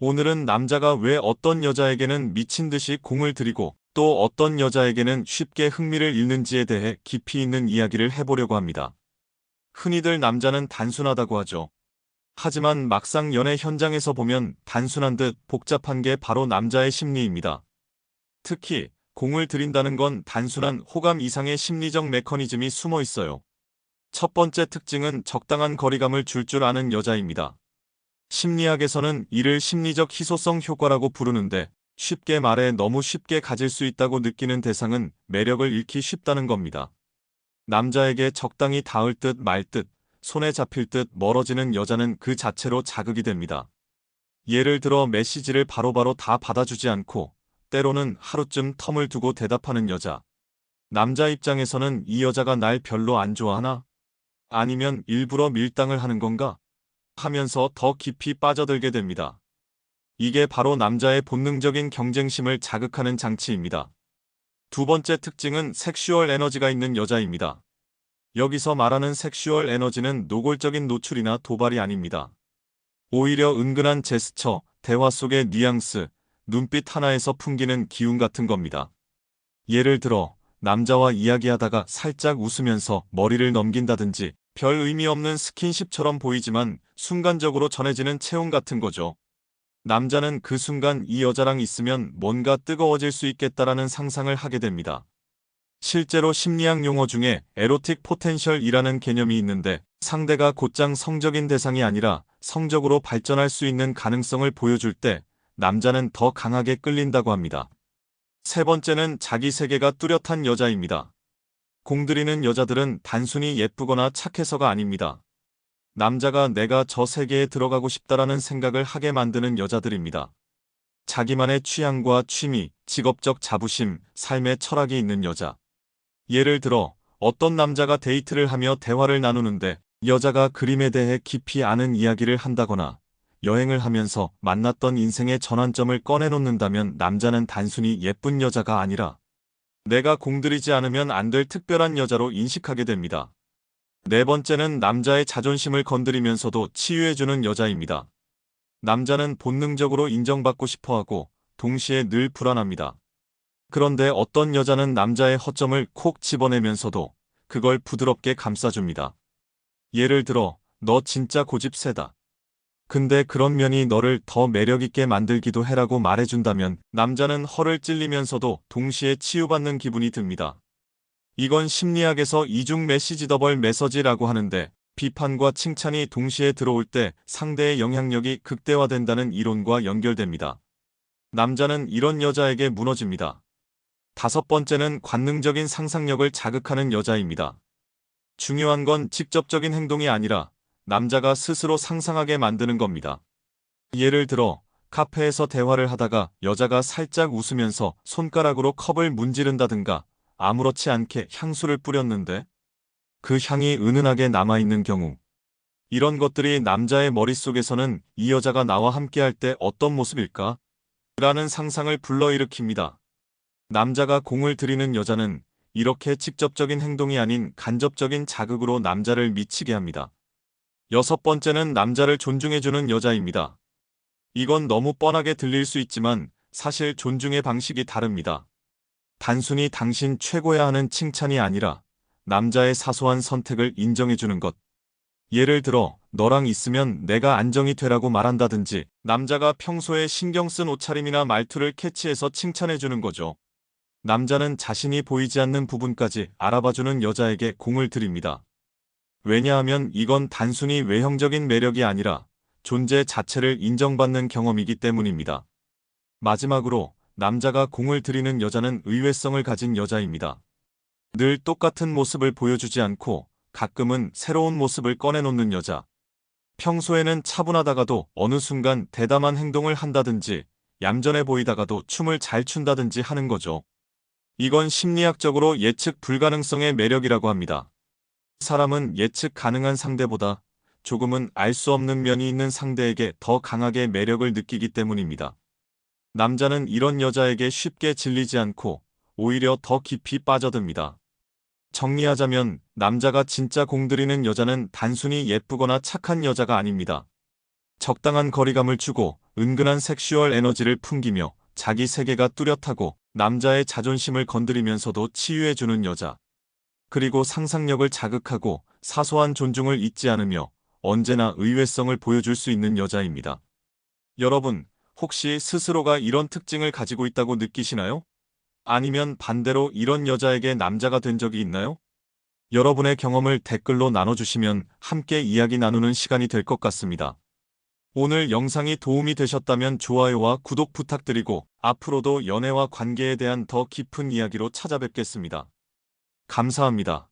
오늘은 남자가 왜 어떤 여자에게는 미친 듯이 공을 들이고 또 어떤 여자에게는 쉽게 흥미를 잃는지에 대해 깊이 있는 이야기를 해보려고 합니다. 흔히들 남자는 단순하다고 하죠. 하지만 막상 연애 현장에서 보면 단순한 듯 복잡한 게 바로 남자의 심리입니다. 특히 공을 들인다는 건 단순한 호감 이상의 심리적 메커니즘이 숨어 있어요. 첫 번째 특징은 적당한 거리감을 줄 아는 여자입니다. 심리학에서는 이를 심리적 희소성 효과라고 부르는데 쉽게 말해 너무 쉽게 가질 수 있다고 느끼는 대상은 매력을 잃기 쉽다는 겁니다. 남자에게 적당히 닿을 듯 말 듯, 손에 잡힐 듯 멀어지는 여자는 그 자체로 자극이 됩니다. 예를 들어 메시지를 바로바로 다 받아주지 않고 때로는 하루쯤 텀을 두고 대답하는 여자. 남자 입장에서는 이 여자가 날 별로 안 좋아하나? 아니면 일부러 밀당을 하는 건가? 하면서 더 깊이 빠져들게 됩니다. 이게 바로 남자의 본능적인 경쟁심을 자극하는 장치입니다. 두 번째 특징은 섹슈얼 에너지가 있는 여자입니다. 여기서 말하는 섹슈얼 에너지는 노골적인 노출이나 도발이 아닙니다. 오히려 은근한 제스처, 대화 속의 뉘앙스, 눈빛 하나에서 풍기는 기운 같은 겁니다. 예를 들어 남자와 이야기하다가 살짝 웃으면서 머리를 넘긴다든지 별 의미 없는 스킨십처럼 보이지만 순간적으로 전해지는 체온 같은 거죠. 남자는 그 순간 이 여자랑 있으면 뭔가 뜨거워질 수 있겠다라는 상상을 하게 됩니다. 실제로 심리학 용어 중에 에로틱 포텐셜이라는 개념이 있는데 상대가 곧장 성적인 대상이 아니라 성적으로 발전할 수 있는 가능성을 보여줄 때 남자는 더 강하게 끌린다고 합니다. 세 번째는 자기 세계가 뚜렷한 여자입니다. 공들이는 여자들은 단순히 예쁘거나 착해서가 아닙니다. 남자가 내가 저 세계에 들어가고 싶다라는 생각을 하게 만드는 여자들입니다. 자기만의 취향과 취미, 직업적 자부심, 삶의 철학이 있는 여자. 예를 들어 어떤 남자가 데이트를 하며 대화를 나누는데 여자가 그림에 대해 깊이 아는 이야기를 한다거나 여행을 하면서 만났던 인생의 전환점을 꺼내놓는다면 남자는 단순히 예쁜 여자가 아니라 내가 공들이지 않으면 안 될 특별한 여자로 인식하게 됩니다. 네 번째는 남자의 자존심을 건드리면서도 치유해주는 여자입니다. 남자는 본능적으로 인정받고 싶어하고 동시에 늘 불안합니다. 그런데 어떤 여자는 남자의 허점을 콕 집어내면서도 그걸 부드럽게 감싸줍니다. 예를 들어, 너 진짜 고집 세다. 근데 그런 면이 너를 더 매력있게 만들기도 해라고 말해준다면 남자는 허를 찔리면서도 동시에 치유받는 기분이 듭니다. 이건 심리학에서 이중 메시지 더블 메서지라고 하는데 비판과 칭찬이 동시에 들어올 때 상대의 영향력이 극대화된다는 이론과 연결됩니다. 남자는 이런 여자에게 무너집니다. 다섯 번째는 관능적인 상상력을 자극하는 여자입니다. 중요한 건 직접적인 행동이 아니라 남자가 스스로 상상하게 만드는 겁니다. 예를 들어 카페에서 대화를 하다가 여자가 살짝 웃으면서 손가락으로 컵을 문지른다든가 아무렇지 않게 향수를 뿌렸는데 그 향이 은은하게 남아있는 경우 이런 것들이 남자의 머릿속에서는 이 여자가 나와 함께할 때 어떤 모습일까? 라는 상상을 불러일으킵니다. 남자가 공을 들이는 여자는 이렇게 직접적인 행동이 아닌 간접적인 자극으로 남자를 미치게 합니다. 여섯 번째는 남자를 존중해주는 여자입니다. 이건 너무 뻔하게 들릴 수 있지만 사실 존중의 방식이 다릅니다. 단순히 당신 최고야 하는 칭찬이 아니라 남자의 사소한 선택을 인정해주는 것. 예를 들어 너랑 있으면 내가 안정이 되라고 말한다든지 남자가 평소에 신경 쓴 옷차림이나 말투를 캐치해서 칭찬해주는 거죠. 남자는 자신이 보이지 않는 부분까지 알아봐주는 여자에게 공을 들입니다. 왜냐하면 이건 단순히 외형적인 매력이 아니라 존재 자체를 인정받는 경험이기 때문입니다. 마지막으로 남자가 공을 들이는 여자는 의외성을 가진 여자입니다. 늘 똑같은 모습을 보여주지 않고 가끔은 새로운 모습을 꺼내놓는 여자. 평소에는 차분하다가도 어느 순간 대담한 행동을 한다든지 얌전해 보이다가도 춤을 잘 춘다든지 하는 거죠. 이건 심리학적으로 예측 불가능성의 매력이라고 합니다. 사람은 예측 가능한 상대보다 조금은 알 수 없는 면이 있는 상대에게 더 강하게 매력을 느끼기 때문입니다. 남자는 이런 여자에게 쉽게 질리지 않고 오히려 더 깊이 빠져듭니다. 정리하자면 남자가 진짜 공들이는 여자는 단순히 예쁘거나 착한 여자가 아닙니다. 적당한 거리감을 주고 은근한 섹슈얼 에너지를 풍기며 자기 세계가 뚜렷하고 남자의 자존심을 건드리면서도 치유해주는 여자. 그리고 상상력을 자극하고 사소한 존중을 잊지 않으며 언제나 의외성을 보여줄 수 있는 여자입니다. 여러분, 혹시 스스로가 이런 특징을 가지고 있다고 느끼시나요? 아니면 반대로 이런 여자에게 남자가 된 적이 있나요? 여러분의 경험을 댓글로 나눠주시면 함께 이야기 나누는 시간이 될 것 같습니다. 오늘 영상이 도움이 되셨다면 좋아요와 구독 부탁드리고 앞으로도 연애와 관계에 대한 더 깊은 이야기로 찾아뵙겠습니다. 감사합니다.